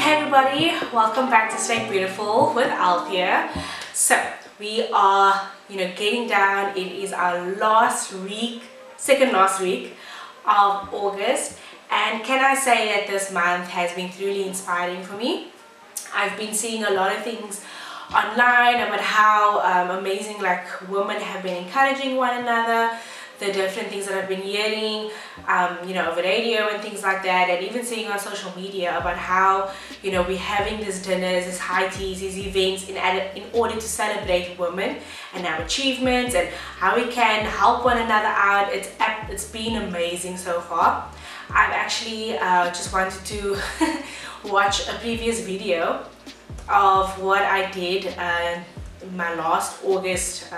Hey everybody, welcome back to Stay Beautiful with Althea. So we are, getting down. It is our second last week of August, and can I say that this month has been truly inspiring for me. I've been seeing a lot of things online about how amazing women have been encouraging one another, the different things that I've been hearing, over radio and things like that, and even seeing on social media about how, we're having these dinners, these high teas, these events in order to celebrate women and our achievements and how we can help one another out. It's been amazing so far. I've actually just wanted to watch a previous video of what I did in my last August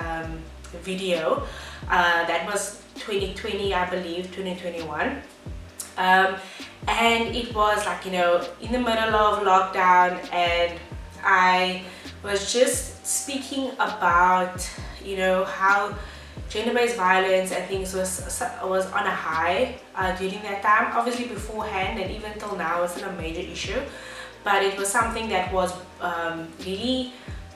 video. That was 2020, I believe, 2021. And it was in the middle of lockdown, and I was just speaking about how gender-based violence and things was on a high during that time. Obviously beforehand and even till now it's not a major issue, but it was something that was really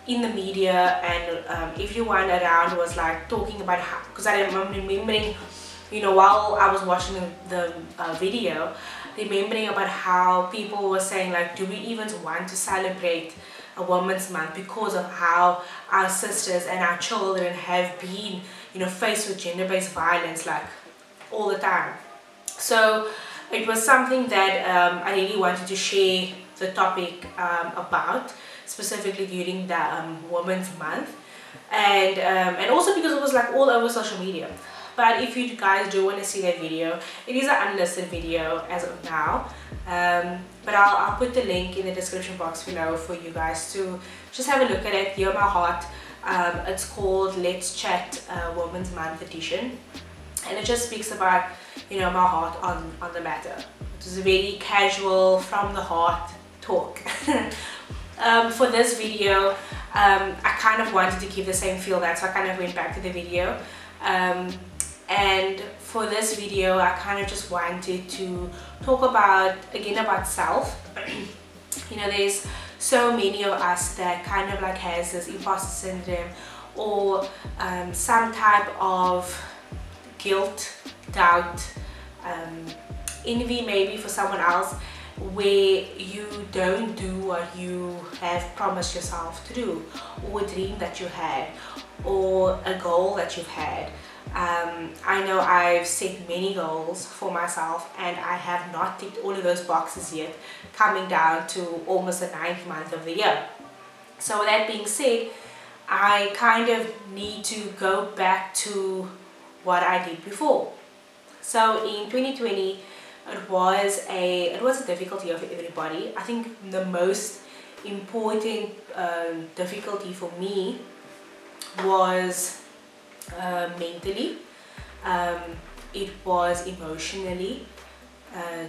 in the media, and everyone around was talking about how, because I remember remembering, while I was watching the video, remembering about how people were saying do we even want to celebrate a Women's Month because of how our sisters and our children have been faced with gender-based violence all the time. So it was something that I really wanted to share the topic about, specifically during the Women's Month, and also because it was all over social media. But if you guys do want to see that video, it is an unlisted video as of now, but I'll put the link in the description box below for you guys to just have a look at it, hear my heart. It's called Let's Chat Women's Month edition, and it just speaks about my heart on the matter. It was a very casual, from the heart talk. For this video, I kind of wanted to keep the same feel, so I kind of went back to the video, and for this video I kind of just wanted to talk about self. There's so many of us that kind of has this imposter syndrome, or some type of guilt, doubt, envy maybe for someone else, where you don't do what you have promised yourself to do, or a dream that you had, or a goal that you've had. I know I've set many goals for myself, and I have not ticked all of those boxes yet, coming down to almost the 9th month of the year. So with that being said, I kind of need to go back to what I did before. So in 2020, it was a difficult year for everybody. I think the most important difficulty for me was mentally. It was emotionally.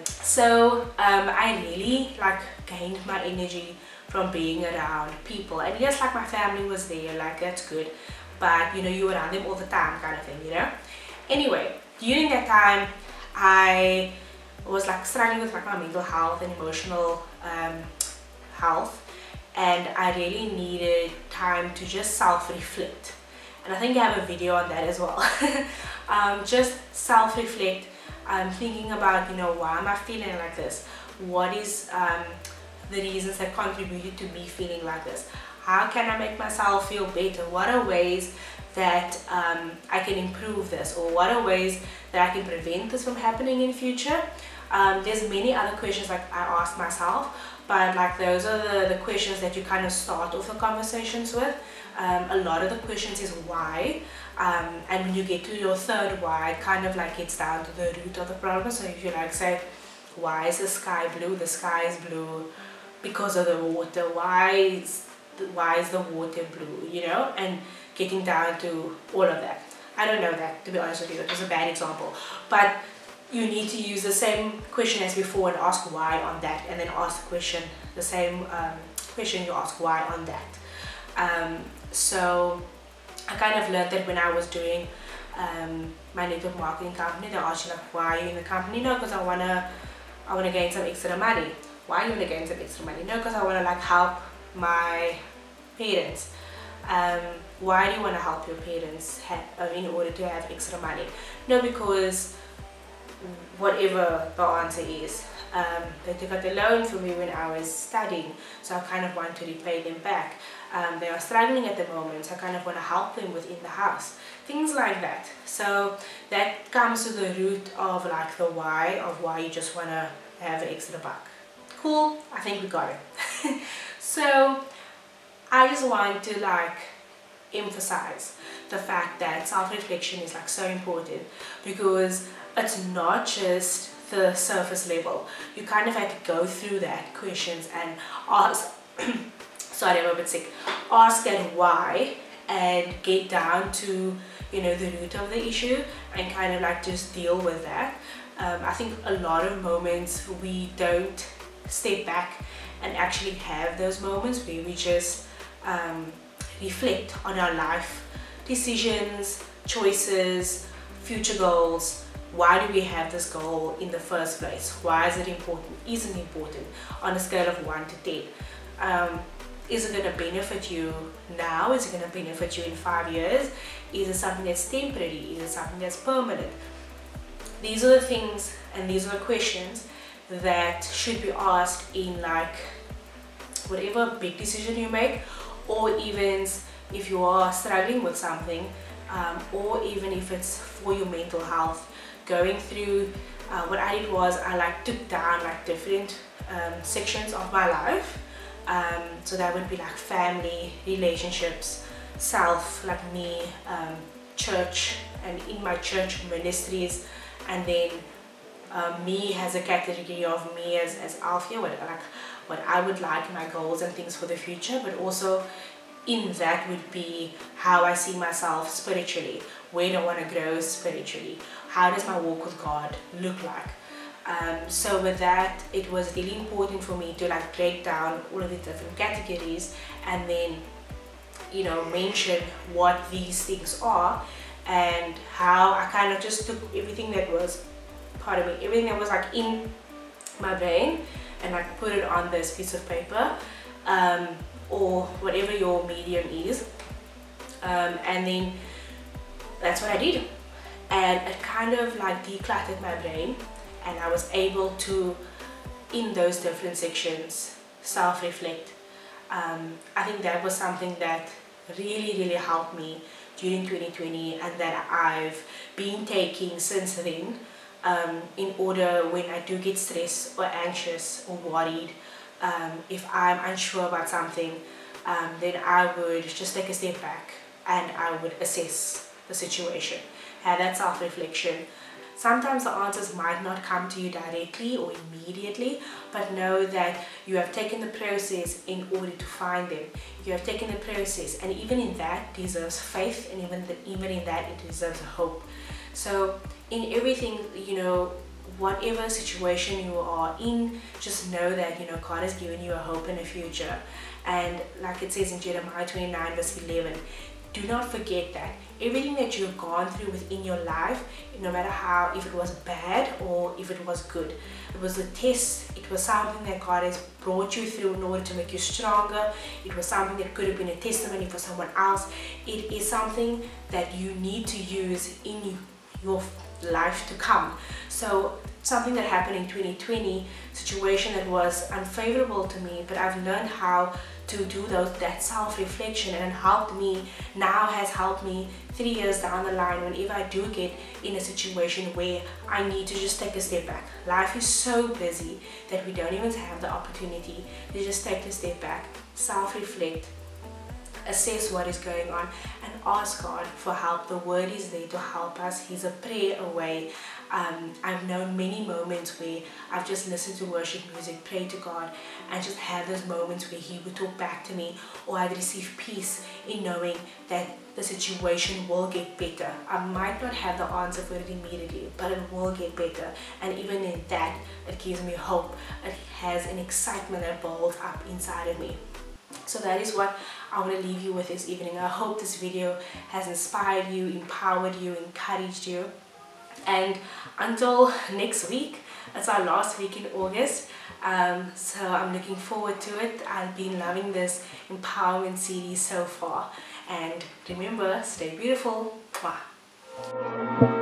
So I really gained my energy from being around people, and yes, my family was there, that's good, but you were around them all the time, kind of thing, Anyway, during that time I was struggling with my mental health and emotional health, and I really needed time to just self-reflect, and I think I have a video on that as well. Just self-reflect, thinking about why am I feeling like this, what is the reasons that contributed to me feeling like this, how can I make myself feel better, what are ways that I can improve this, or what are ways that I can prevent this from happening in future. There's many other questions I asked myself, but those are the questions that you kind of start off the conversations with. A lot of the questions is why, and when you get to your third why, it kind of gets down to the root of the problem. So if you say, why is the sky blue? The sky is blue because of the water. Why is the water blue? And getting down to all of that. I don't know that, to be honest with you. It was a bad example, but you need to use the same question as before and ask why on that, and then ask the same question you ask why on that. So I kind of learned that when I was doing my network marketing company. They asked you why are you in the company? No, because I wanna gain some extra money. Why do you want to gain some extra money? No, because I want to like help my parents. Why do you want to help your parents in order to have extra money? No, because whatever the answer is. They took out the loan for me when I was studying, so I kind of want to repay them back. They are struggling at the moment, so I kind of want to help them within the house. Things like that. So that comes to the root of like the why of why you just want to have an extra buck. Cool, I think we got it. So I just want to like emphasize the fact that self-reflection is like so important, because it's not just the surface level. You kind of have to go through that questions and ask sorry, I'm a bit sick. Ask that why and get down to, you know, the root of the issue and kind of like just deal with that. I think a lot of moments we don't step back and actually have those moments where we just reflect on our life decisions, choices, future goals. Why do we have this goal in the first place? Why is it important? Isn't important? On a scale of 1 to 10. Is it going to benefit you now? Is it going to benefit you in 5 years? Is it something that's temporary? Is it something that's permanent? These are the things and these are the questions that should be asked in like whatever big decision you make, or even if you are struggling with something, or even if it's for your mental health. Going through what I did was I like took down like different sections of my life. So that would be like family, relationships, self, like me, church, and in my church ministries, and then me as a category of me as Althea, what I would like, my goals and things for the future, but also in that would be how I see myself spiritually, where do I want to grow spiritually, how does my walk with God look like. So with that, it was really important for me to like break down all of the different categories and then, you know, mention what these things are and how I kind of just took everything that was, everything that was like in my brain and like put it on this piece of paper, or whatever your medium is, and then that's what I did, and it kind of like decluttered my brain, and I was able to, in those different sections, self-reflect. I think that was something that really helped me during 2020, and that I've been taking since then, in order when I do get stressed or anxious or worried, if I'm unsure about something, then I would just take a step back and I would assess the situation, have that self-reflection. Sometimes the answers might not come to you directly or immediately, but know that you have taken the process in order to find them. You have taken the process, and even in that deserves faith, and even in that it deserves hope. So in everything, you know, whatever situation you are in, just know that, you know, God has given you a hope and a future. And like it says in Jeremiah 29 verse 11, do not forget that everything that you've gone through within your life, no matter how, if it was bad or if it was good, it was a test. It was something that God has brought you through in order to make you stronger. It was something that could have been a testimony for someone else. It is something that you need to use in your life to come. So something that happened in 2020, situation that was unfavorable to me, but I've learned how to do that self-reflection, and has helped me 3 years down the line whenever I do get in a situation where I need to just take a step back. Life is so busy that we don't even have the opportunity to just take a step back, self-reflect, assess what is going on, and ask God for help. The word is there to help us. He's a prayer away. I've known many moments where I've just listened to worship music, prayed to God, and just had those moments where He would talk back to me, or I'd receive peace in knowing that the situation will get better. I might not have the answer for it immediately, but it will get better. And even in that, it gives me hope. It has an excitement that builds up inside of me. So that is what I want to leave you with this evening. I hope this video has inspired you, empowered you, encouraged you. And until next week, it's our last week in August. So I'm looking forward to it. I've been loving this empowerment series so far, and remember, stay beautiful. Mwah.